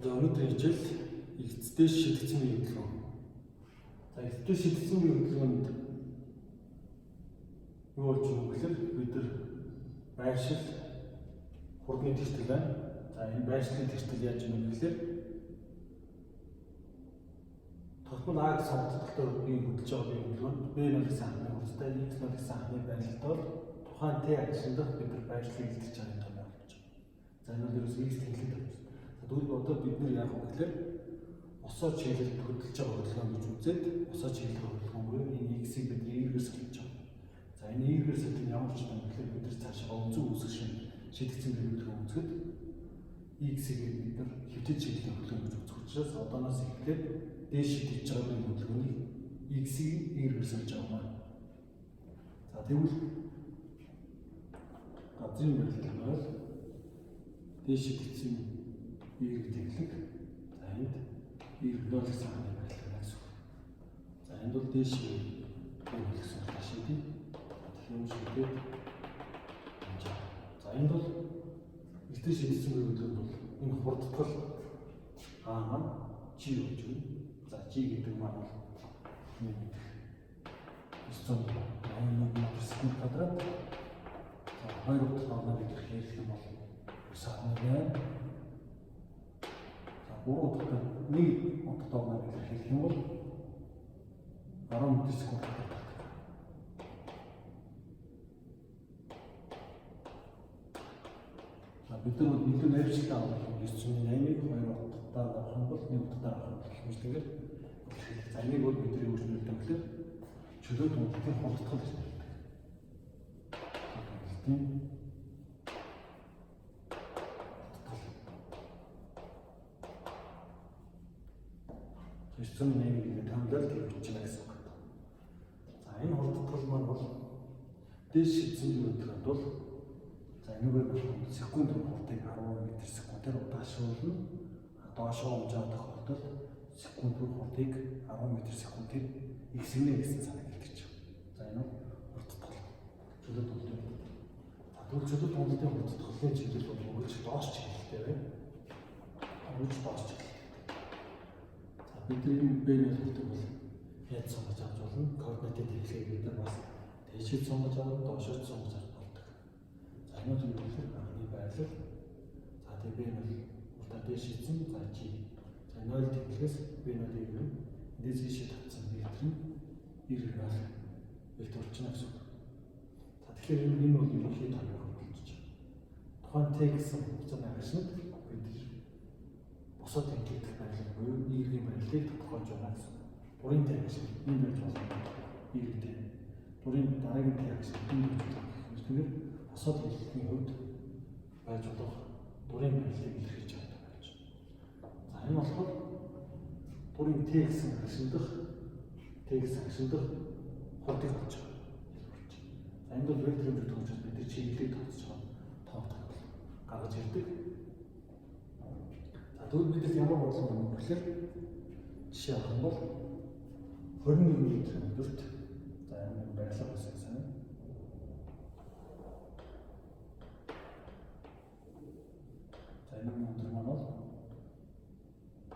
За өнөөдөр хичээл эцэстээ шидэгцэн бие хөдөлгөөн. За эцэстээ шидэгцэн бие хөдөлгөөнд юу болж байгаа вэ гэхээр бид нар байршил хурдны тэртэл байна. За энэ байршлын тэртэл яаж юм бэ гэхээр тогтмол А гэсэн онцлогтой бие хөдөлж байгаа бие хөдөлгөөнд B нь гэсэн анхны хурцтай, X нь гэсэн анхны байрлалтаар тухайн T агшин дах бид нар байршлыг илтгэж байгаа юм байна болж байна. За энэ бол ерөөс X тэнхлээд байна. Тэгвэл одоо бид нар яах вэ гэхээр босоо чиглэлд хөдөлж байгаа хөдөлгөөн гэж үзээд босоо чиглэлийн хөдөлгөөнгөө энэ X-ийг бид эргээр солиж байгаа. За энэ эргээр солих нь ямар ч юм гэхээр бид нар цаашаа өнцөг үүсгэх шиг шидэгцэн бие хөдөлгөөн үзэхэд X-ийг бид нар хэвтэж чиглэлийн хөдөлгөөн гэж үзэх учраас одооноос эхлээд дээш шидэж байгаа бие хөдөлгөөнийг X-ийг эргээр солиж байгаа маань. За тэгвэл газрын барилтаар дээш шидэгцэн биеийг тэглэх. За энд биеийг нөлөөлөх санааны барилга гэсэн. За энд бол дээш биеийг гэсэн шийдээ. Тэгэхээр шийдээд амжаа. За энд бол эртний шийдсэн бие хөдөлгөөнд бол энэ хурдтгал А маань G болж байна. За G гэдэг маань бол 981 м/сек квадрат. За хоёр удаа орно гэж хэлэх юм бол 9.8. Гурван удаа нэг удаа орно гэж хэлэх юм бол 10 м/сек квадрат. За бид нар илүү найрчлал авах юм 9.8-ыг 2 удаа авах юм бол 1 удаа авах юм гэж тэгээд за энийг бол бидний юу гэж нэрдэг гэхээр чөлөө тунгалгийн хурдтгал гэж нэрдэг. Тэсцэн нэг ингэ томдол тэгж байна гэсэн үг. За энэ хурдтгал маань бол дээш шидсэн хөдөлгөөнд бол за энэгээр секунд хурдыг 10 м/сек-ээр удаашруулна. Доошоо унжаад тохиолдолд секунд хурдыг 10 м/сек-ээр ихсгэнэ гэсэн санааг хэлж байна. За энэ хурдтгал чөлөө тунгалын. За тэгвэл чөлөө тунгалын хурдтгалын чиглэл бол өгч доош чиглэлтэй байна. Өгч доош чиглэл. Бидний бэний хэлдэг бол яаж сонгож авч болно? Координатын хэлхийг бид нар бас дээшээ сонгож аваад доошоо сонгож авч болдог. За энэ нь юу гэхээр анхны байрлал. За тэгээ бэн бол урдаа дээш шидсэн. За G. За 0 тэглээс бэнүүд иргэн. Эндээс ийшээ татсан вектор нь иргэн байх. Вектор чинь гэсэн. За тэгэхээр энэ бол ерөнхий томьёо болж байна. Тухайн T гэсэн хугацааны агшид бид босоод тэнхлэх байрлал буюу иргэний байрлалыг тодорхойлж байна гэсэн. Дурын T агшид энэ байж болно. Иргэтэй. Дурын дараагийн T агшид энэ байж болно. Тэгэхээр босоод тэнхлэхийн хувьд байж болох дурын байрлалыг илэрхийлж байгаа юм байна. За энэ болохоор дурын T гэсэн агшидах хурдыг болж байгаа. За энд бол векторын зүйл төгсөж бид нар чиглэлийг тооцож байгаа гаргаж ирдэг. За тэгвэл бид ямар бодлого юм бэ гэхээр жишээ авах юм бол 21 м өндөрт за энэ барилга байсан санаа. За энэ өндөр маань бол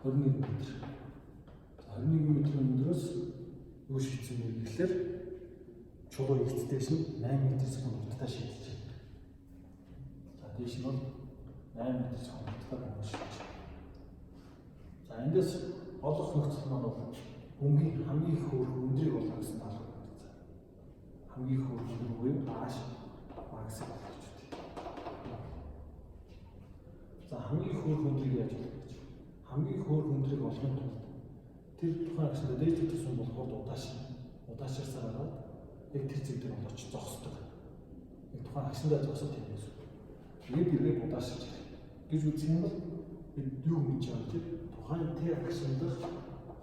21 м. За 21 м өндөрөөс юу шийдсэн бэ гэхээр чулуу эцдээс нь 8 м/сек хурдтай шийдэж байна. За дээш нь бол 8 м/сек хурдтай шийдэж байна. За эндээс олох нөхцөл маань бол өнгийн хамгийн их хөрх өндрийг олох гэсэн талаар байна. Хамгийн их хөрх өндөр буюу ааш багсаг болгож байна. За хамгийн их хөрх өндрийг яаж олох гэж? Хамгийн их хөрх өндрийг олохын тулд тэр тухайн агшид дээд төсөн бол хурд удаашрсаар гараад яг тэр зэг дээр болооч зогсдог. Яг тухайн агшиндаа зогсож тийм юм. Тэгээд эргээд удаашрж гэж үзэх юм бол бид юу гэж байгаа вэ? Тухайн T агшиндах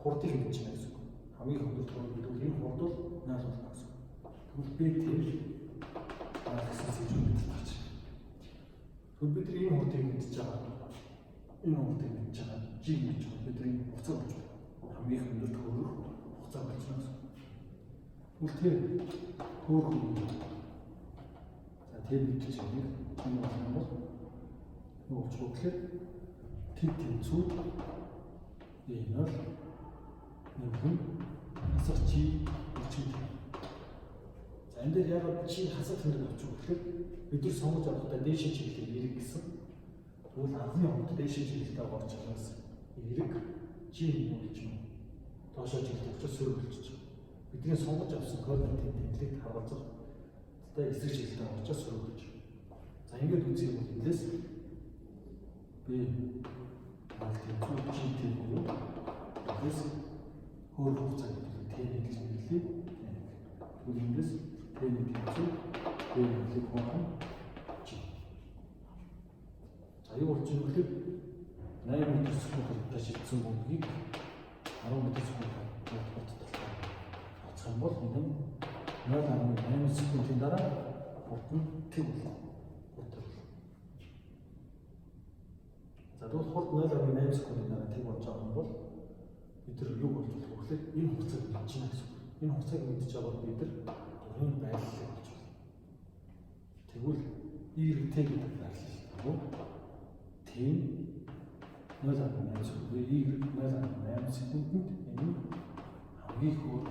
хурдыг мэдж байна гэсэн үг. Хамгийн өндөр хурд энэ хурд бол 0 болно гэсэн. Тэгвэл BT гэсэн зүйл мэдж байна. Тэгвэл бид энэ хурдыг мэдж байгаа. Энэ хурдыг мэдж байгаа. G гэж бид энэ хугацаа болж байна. Хамгийн өндөр төгрөг хугацаа болж байна гэсэн. Тэгвэл тэр төгрөг. За тэр мэдж байгаа. Энэ бол юу болчих вэ гэхээр T тэг тэнцүү энэ бол нэмхэн хасах чи өчиг. За энэ дээр яг чи хасах тэмдэг авчих гэхээр бид нар сонгож авахдаа дээшээ чиглэлээр эрэг гэсэн. Тэгвэл анхны хонд дээшээ чиглэлдээ орж чанаас эрэг чи болж юм. Доошоо чиглэлд очиж сөрөг болчих. Бидний сонгож авсан координатын тэмдэглэлийг харуулах. Тэгээ эсрэг чиглэлдээ орж сөрөг болж. За ингээд үзье бол эндээс B тэнцүү чи буюу тэгээс хөөр хугацаа гэдэг тэмдэг гэж нэрлэе. Тэгвэл эндээс тэмдэг тэнцүү B-ийг хуваан чи. За юу болж байгаа вэ? 8 м секундаар шилжсэн бөмбөгийг 10 м секундаар баталгаа. Оцох юм бол энэ 0.8 секундын дараа хурдан тэг болно. За тэгвэл хурд 0.8 секундын дараа тэг болж байгаа юм бол бид нар юу болж болох вэ гэхээр энэ хугацааг мэдж байна гэсэн үг. Энэ хугацааг мэдж байгаа бол бид нар дурын байрлалыг олж болно. Тэгвэл И-Т гэдэг байрлал тийм 0.8 секунд, И-0.8 секундэд энэ хамгийн хөөр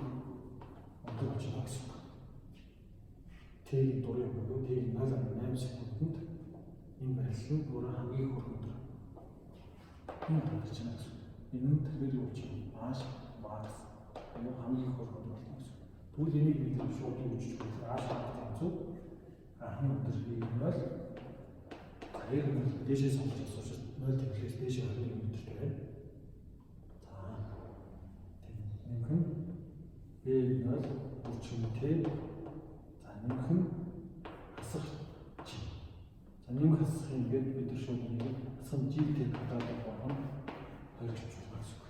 өндөр болж байгаа гэсэн үг. Т-ийн дурын буюу Т-ийн 0.8 секундэд энэ байрлал нь өөрөө хамгийн хөөр өндөр. Энэ гарч байна гэсэн. Энэ нь тэгэхээр юу гэж маш макс энэ хамгийн хөөр өндөр болно гэсэн. Тэгвэл энийг бид шууд үүсгэж болох ааш тэнцүү анхны өндөр юм бол яг нь дээшээ сонгож асууж 0 тэмхлээс дээшээ 20 м байна. За нэмхэн B0 30 Т. За нэмхэн хасах чи. За нэмхэн хасах ингээд бид нар шууд нэг хасах G-Т гэдэг болгоно 2 гэж байна гэсэн үг.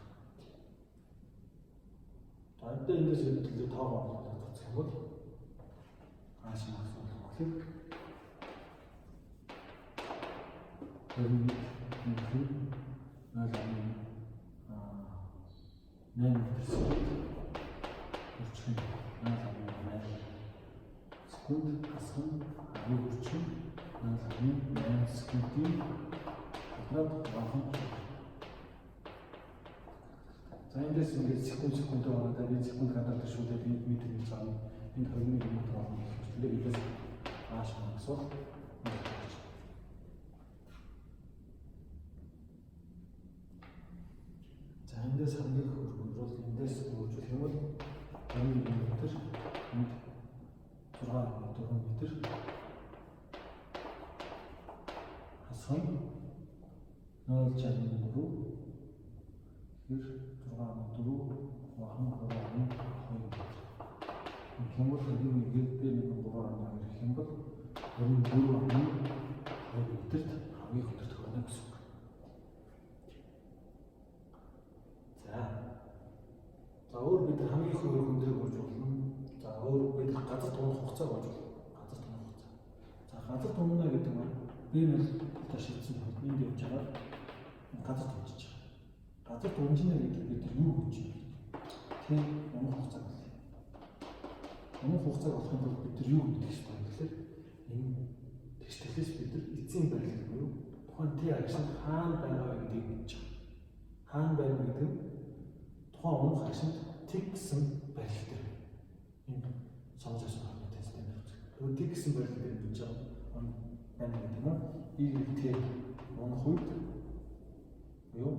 За одоо эндээс хэлбэлээ тоогоо оруулах гэсэн юм бол ааш макс болох гэхээр нэмхэн 0.8 секунд хасах хамгийн хүчин 0.8 секундын хатраад бахан. За эндээс ингээд секунд ороод энэ секунд гадаад шүүдэд энэ метр гэж байгаа. Энэ 21 м орно. Тэгэхээр эндээс ааш макс бол эндээс хамгийн хөргөн бол эндээс өөрчлөх юм бол 1 м, 6 м, 4 м хасах 0.64 тэр 6 м, 4 бахан 3 м, 2 м. Энэ бол энэ ингээд B1 3 м гэх юм бол 24 м, 2 м-т хамгийн хөдөлт хүрнэ гэсэн. За өөр бид хамгийн их хөндрийг болж болно. За өөр бид газар тунах хугацаа болж болно. Газар тунах хугацаа. За газар тунна гэдэг нь би нэг ташилсан хөдөлгөөнд явж байгаа газар тунаж байгаа. Газар тунжина гэдэг бид юу гэж байна? Тийм унах хугацаа байна. Унах хугацааг олох юм бол бид юу хийх ёстой вэ гэхээр энэ тэгшлээс бид эцсийн байрлал буюу тухайн Т агшин хаана байгаа гэдгийг мэдж байгаа. Хаана байна гэдэг нь тухайн унах агшинд тэг гэсэн байрлал дээр энэ сонгож авсан хамгийн тесттэй нэр үзэх. Тэгвэл тэг гэсэн байрлал дээр мэдж байгаа байна гэдэг нь И-Т унах үед буюу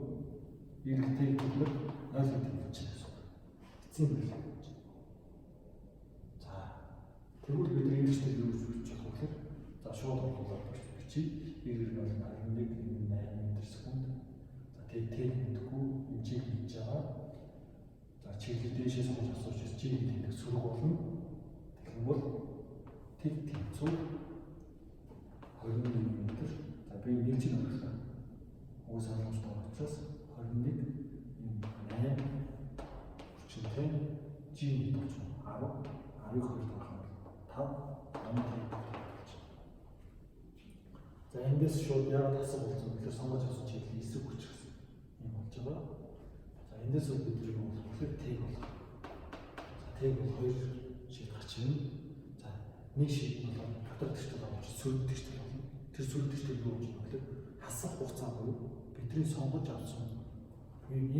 И-Т гэдэг нь 0 гэдэг нь чинь гэсэн. Эцсийн байрлал. За тэгвэл бид энэ юу гэж үзэж байгаа вэ гэхээр за шууд оруулаад бичиж И-г бол 11 8 м секунд. За Т мэдгүй энэ чиг хийж байгаа. За чиглэл дээшээ сонгож асууж чиглэл гэдэг сөрөг болно. Тэгэх юм бол тэг тэнцүү 21 м. За би нэг чиг оруулаа. Уус ойлгомжтой учраас 21 8 40-тэй G болж 10 12 байх юм бол 5 8. За эндээс шууд яагаад хасах болсон бэ гэхээр сонгож авсан чиглэл эсрэг хүч гэсэн юм болж байгаа. За эндээс бид юу болох вэ? Тэг болох. За тэг бол 2 шийд гарч ирнэ. За нэг шийд нь бол гадар төсөл авч сөрөг төсөл болно. Тэр сөрөг төсөл юу гэж байна вэ? Хасах хугацаа буюу бидний сонгож авсан энэ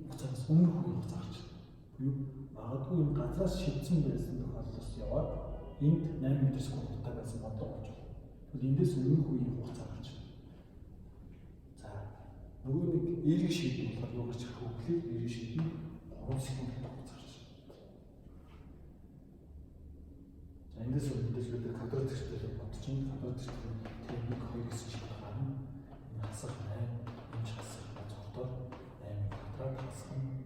хугацаас өмнөх үеийн хугацаа гарч байна. Буюу магадгүй энэ газраас шийдсэн байсан тохиолдлоос яваад энд 8 м/с байсан бодлого болж байна. Тэгвэл эндээс өмнөх үеийн хугацаа гарч байна. За нөгөө нэг эрийг шийдэх болохоор юу гарч ирэх вэ гэхээр эрийг шийдэх 3 секунд хугацаа гарч байна. За эндээс бид квадрат төстэй бодож чинь квадрат төстэй тийм 1 2 гэсэн шиг гарна. Энэ хасах 8 энэ хасах бодолтой 8 квадрат хасах нь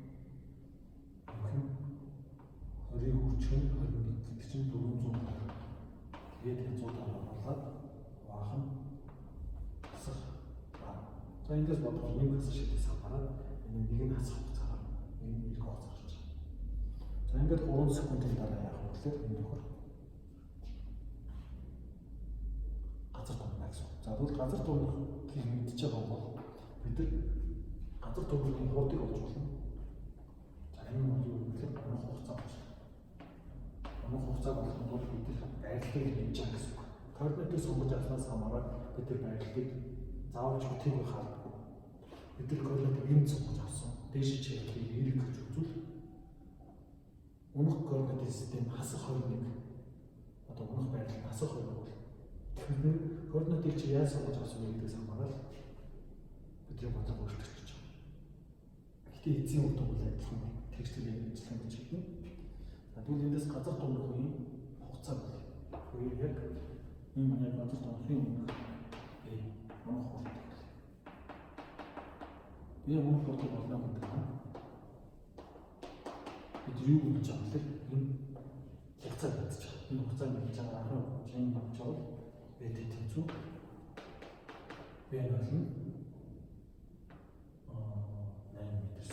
20 хүчин 21 гэдэг чинь 400 тэгээд 100 оруулаад баахан хасах. За эндээс бодоход нэг хасах шийдээс хараад энэ нэг нь хасах хугацаар энэ нэг хугацаа гарч байна. За ингээд 3 секундын дараа яах вэ гэхээр энэ нөхөр газар тунна гэсэн. За тэгвэл газар тунах гэж мэдчихэж байгаа бол бид нар газар тунахын хуудыг олж болно. За энэ нь юу гэхээр унах хугацаа болж байна. Унах хугацааг олохын тулд бид нар байрлалыг нэмж байгаа гэсэн үг. Координатыг сонгож авснаас хамаарат бид нар байрлалыг заавал хотыг хаалгагүй. Бид нар координатыг энд сонгож авсан. Дээш чиглэлийг эрэг гэж үзвэл унах координатын систем хасах 21 одоо унах байрлал хасах 20 бол тэгэхээр координатыг чи яаж сонгож авсан бэ гэдгээс хамаарат бидний бодлого өөрчлөгдөж байгаа. Гэхдээ эцсийн үр дүн бол адилхан текстилийн ажиллагаа гэж хэлнэ. Тэгвэл эндээс газар тунах үеийн хугацаа бол үеийг яг энэ манай газар тунахын өмнөх унах хугацаа. Би унах хугацааг олно гэдэг нь бид юу гэж байгаа вэ? Энэ хугацаа гэж байгаа. Энэ хугацааг гэж байгаа 10 жин болж байгаа. Бид тэнцүү. Би энэ болно. 8 м/с.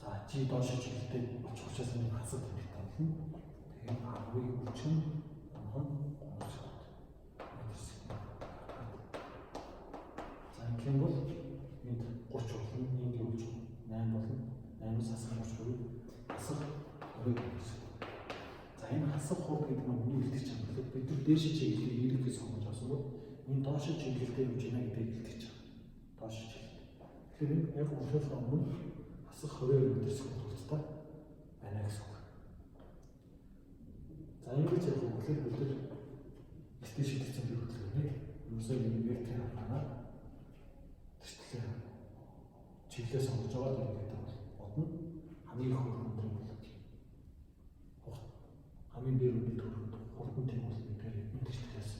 За чи доош чиглэлтэй очихчаас нэг хасаг хэрэгтэй болно. Тэгээд 10-ыг хүчин 3 секунд. За энэ бол энд 30 болно. Энд юу гэж 8 болно. 8-аас хасах 30 хасах 20 м/с. За энэ хасах хур гэдэг нь үнийг илтгэж байгаа бол бид нар дээш чиглэлийг эргэлдэж сонгож авсан бол энэ доош чиглэлтэй юу гэнэ гэдэг илтгэж байгаа. Доош чиглэл. Тэгэхээр энэ яг унахаас өмнө хасах 20 м/с хугацаатай байна гэсэн үг. За ингэж яг үгээр бид нар стейж шийдсэн хөдөлгөөнийг юусаа нэг вектор хаана тэстлээ чиглэлээ сонгож байгаа гэдэг бол бодно. Хамгийн их хөрөнгө бол хамгийн бэр үнэт хөрөнгө хурдан тийм бол бид энэ тэстлээс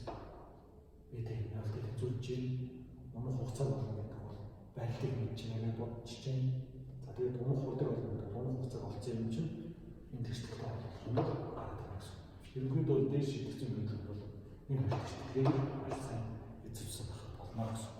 бид энэ ялтад үзүүлж унах хугацаа болно гэдэг бол байрлалыг мэдж байгаа бодож чинь. За тэгээд унах хурдаг болно гэдэг унах хугацааг олцсон юм чинь энэ тэстлээ болох нь гараад байна гэсэн. Ерөнхийдөө дээш шийдэгдсэн байдлаар бол энэ хэвчээгээр маш сайн эзэмсэн болох болно гэсэн.